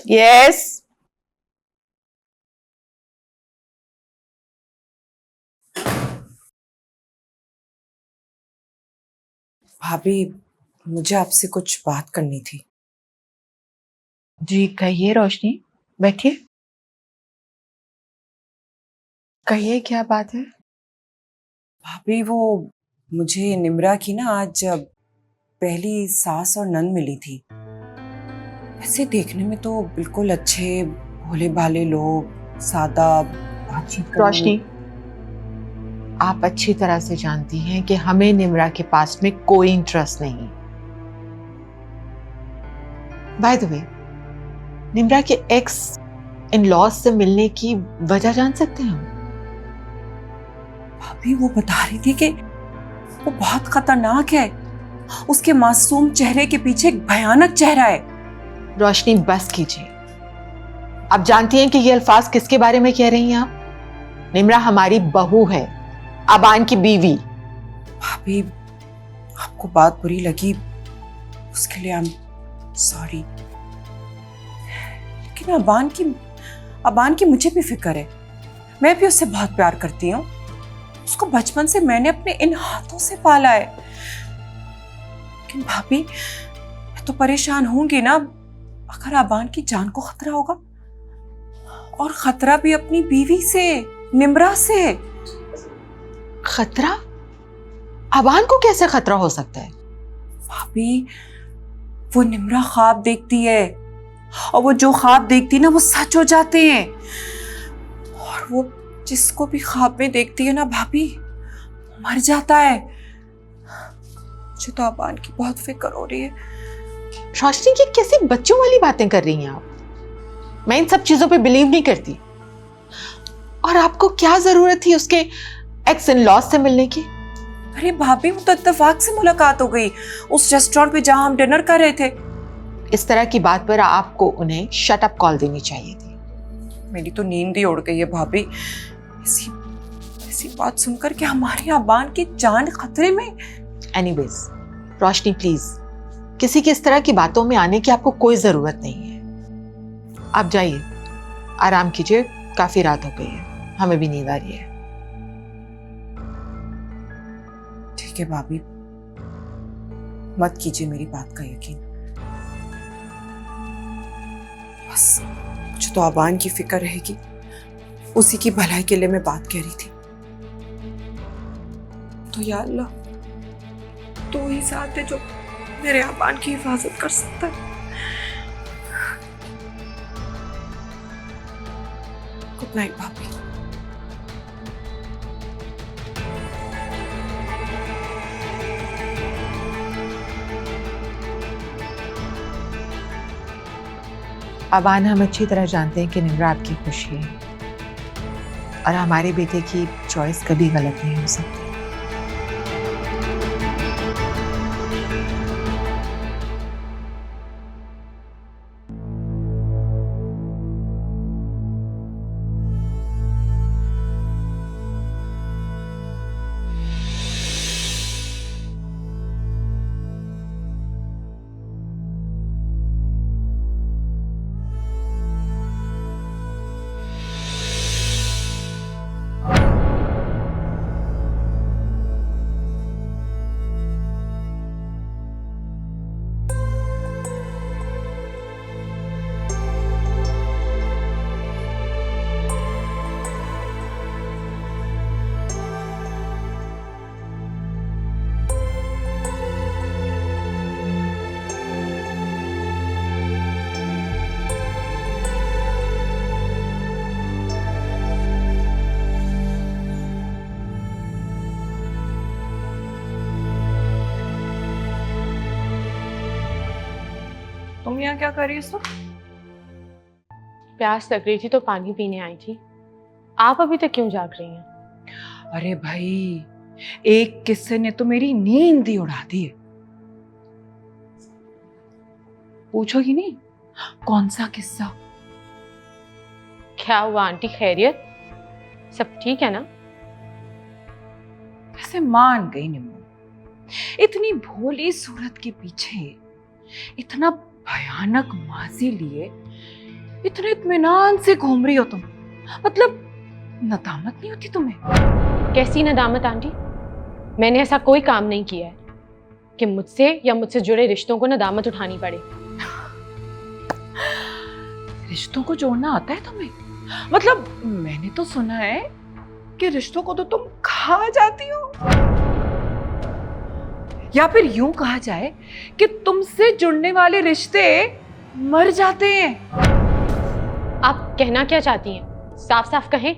Yes. भाभी, मुझे आपसे कुछ बात करनी थी। जी कहिए रोशनी, बैठिए। कहिए क्या बात है। भाभी, वो मुझे निम्रा की ना आज पहली सास और नंद मिली थी। वैसे देखने में तो बिल्कुल अच्छे भोले भाले लोग, सादा, बातचीत करने में। रोशनी, आप अच्छी तरह से जानती हैं कि हमें निम्रा के पास में कोई इंटरेस्ट नहीं। बाय द वे, निम्रा के एक्स इन लॉज से मिलने की वजह जान सकते हैं हम? भाभी, वो बता रही थी कि वो बहुत खतरनाक है। उसके मासूम चेहरे के पीछे एक भयानक चेहरा है। रोशनी बस कीजिए। आप जानती हैं कि ये अल्फाज किसके बारे में कह रही हैं आप? निम्रा हमारी बहू है, अबान की बीवी। भाभी, आपको बात बुरी लगी उसके लिए आई एम सॉरी। लेकिन अबान की मुझे भी फिक्र है। मैं भी उससे बहुत प्यार करती हूँ। उसको बचपन से मैंने अपने इन हाथों से पाला है। लेकिन भाभी, मैं तो परेशान होंगी ना अगर अबान की जान को खतरा होगा, और खतरा भी अपनी बीवी से, निम्रा से। खतरा? अबान को कैसे खतरा हो सकता है? भाभी, वो निम्रा ख्वाब देखती है, और वो जो ख्वाब देखती है ना वो सच हो जाते हैं। और वो जिसको भी ख्वाब में देखती है ना भाभी, मर जाता है। मुझे तो अबान की बहुत फिक्र हो रही है। रोशनी, ये कैसी बच्चों वाली बातें कर रही हैं आप? मैं इन सब चीजों पे बिलीव नहीं करती। और आपको क्या जरूरत थी उसके एक्स इन लॉज से मिलने की? अरे भाभी, वो तो इत्तेफाक से मुलाकात हो गई उस रेस्टोरेंट पे जहां हम डिनर कर रहे थे। इस तरह की बात पर आपको उन्हें शट अप कॉल देनी चाहिए थी। मेरी तो नींद ही उड़ गई है भाभी। ऐसी ऐसी बात सुनकर कि हमारे अबान की जान खतरे में। एनीवेज, रोशनी प्लीज, किसी की इस तरह की बातों में आने की आपको कोई जरूरत नहीं है। आप जाइए, आराम कीजिए, काफी रात हो गई है, हमें भी नींद आ रही है। ठीक है भाभी, मत कीजिए मेरी बात का यकीन। बस मुझे तो अबान की फिक्र रहेगी। उसी की भलाई के लिए मैं बात कह रही थी। तो या अल्लाह, तू ही साथ है जो मेरे अबान की हिफाजत कर सकता है। गुड नाइट भाभी। अबान, हम अच्छी तरह जानते हैं कि निम्रा आपकी खुशी है, और हमारे बेटे की चॉइस कभी गलत नहीं हो सकती। तुम यहाँ क्या कर रही हो? प्यास लग रही थी तो पानी पीने आई थी। आप अभी तक क्यों जाग रही हैं? अरे भाई, एक किस्से ने तो मेरी नींद ही उड़ा दी है। पूछोगी नहीं कौन सा किस्सा? क्या हुआ आंटी, खैरियत? सब ठीक है ना? वैसे मान गई निम्मू, इतनी भोली सूरत के पीछे इतना भयानक माजी लिए इतने इत्मीनान से घूम रही हो तुम, मतलब नदामत नहीं होती तुम्हें? कैसी नदामत आंटी? मैंने ऐसा कोई काम नहीं किया है कि मुझसे या मुझसे जुड़े रिश्तों को नदामत उठानी पड़े। रिश्तों को जोड़ना आता है तुम्हें? मतलब मैंने तो सुना है कि रिश्तों को तो तुम खा जाती हो, या फिर यूं कहा जाए कि तुमसे जुड़ने वाले रिश्ते मर जाते हैं। आप कहना क्या चाहती हैं? साफ साफ कहें।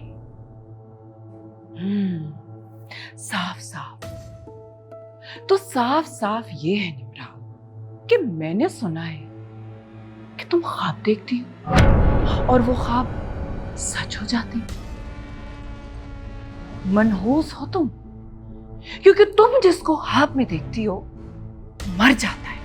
साफ साफ तो साफ साफ ये है निम्रा कि मैंने सुना है कि तुम ख्वाब देखती हो और वो ख्वाब सच हो जाते हैं। मनहूस हो तुम, क्योंकि तुम जिसको ख्वाब में देखती हो मर जाता है।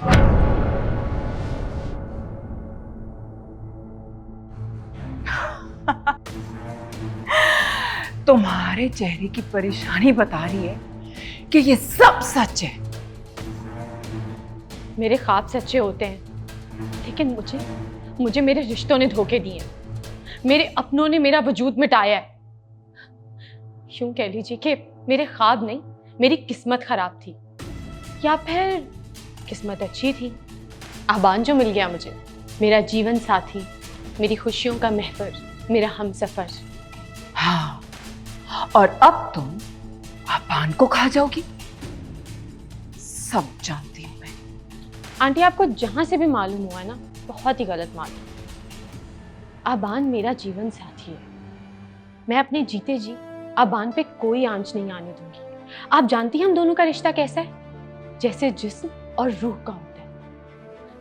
तुम्हारे चेहरे की परेशानी बता रही है कि ये सब सच है। मेरे ख्वाब सच्चे होते हैं, लेकिन मुझे मेरे रिश्तों ने धोखे दिए हैं। मेरे अपनों ने मेरा वजूद मिटाया है। यूं कह लीजिए कि मेरे ख्वाब नहीं, मेरी किस्मत खराब थी, या फिर किस्मत अच्छी थी। आबान जो मिल गया मुझे, मेरा जीवन साथी, मेरी खुशियों का महफर, मेरा हमसफर। हाँ, और अब तुम आबान को खा जाओगी। सब जानती हूं मैं। आंटी, आपको जहां से भी मालूम हुआ ना, बहुत ही गलत मालूम। आबान मेरा जीवन साथी है। मैं अपने जीते जी आबान पे कोई आंच नहीं आने दूंगी। आप जानती हैं हम दोनों का रिश्ता कैसा है? जैसे जिस्म और रूह का होता है।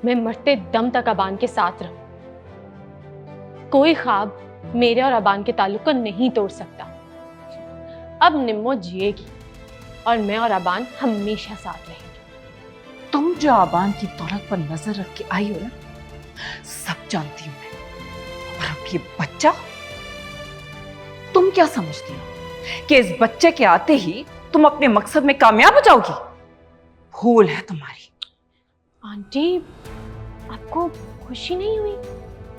मैं मरते दम तक आबान के साथ रहूं। कोई ख्वाब मेरे और आबान के ताल्लुक को नहीं तोड़ सकता। अब निम्मो जिएगी और मैं और आबान हमेशा साथ रहेंगे। तुम जो आबान की दौलत पर नजर रख के आई हो ना, सब जानती हूं मैं। और अब ये बच्चा, तुम क्या समझती हो कि इस बच्चे के आते ही तुम अपने मकसद में कामयाब हो जाओगी? भूल है तुम्हारी। आंटी, आपको खुशी नहीं हुई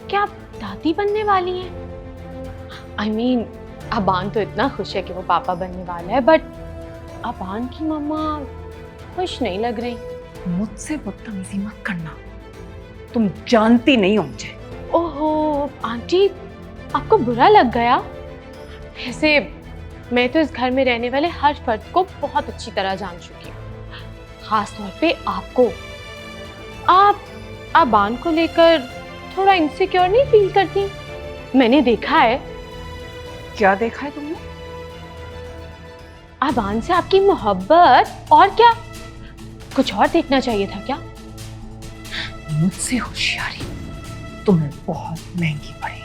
कि आप दादी बनने वाली हैं? I mean, आबान तो इतना खुश है कि वो पापा बनने वाला है, बट आबान की मम्मा खुश नहीं लग रही। मुझसे बदतमीजी मत करना, तुम जानती नहीं हो मुझे। ओहो आंटी, आपको बुरा लग गया? वैसे मैं तो इस घर में रहने वाले हर फर्द को बहुत अच्छी तरह जान चुकी हूँ, खास तौर पे आपको। आप आबान को लेकर थोड़ा इनसिक्योर नहीं फील करती? मैंने देखा है। क्या देखा है तुमने? आबान से आपकी मोहब्बत, और क्या? कुछ और देखना चाहिए था क्या? मुझसे होशियारी तुम्हें बहुत महंगी पड़ेगी।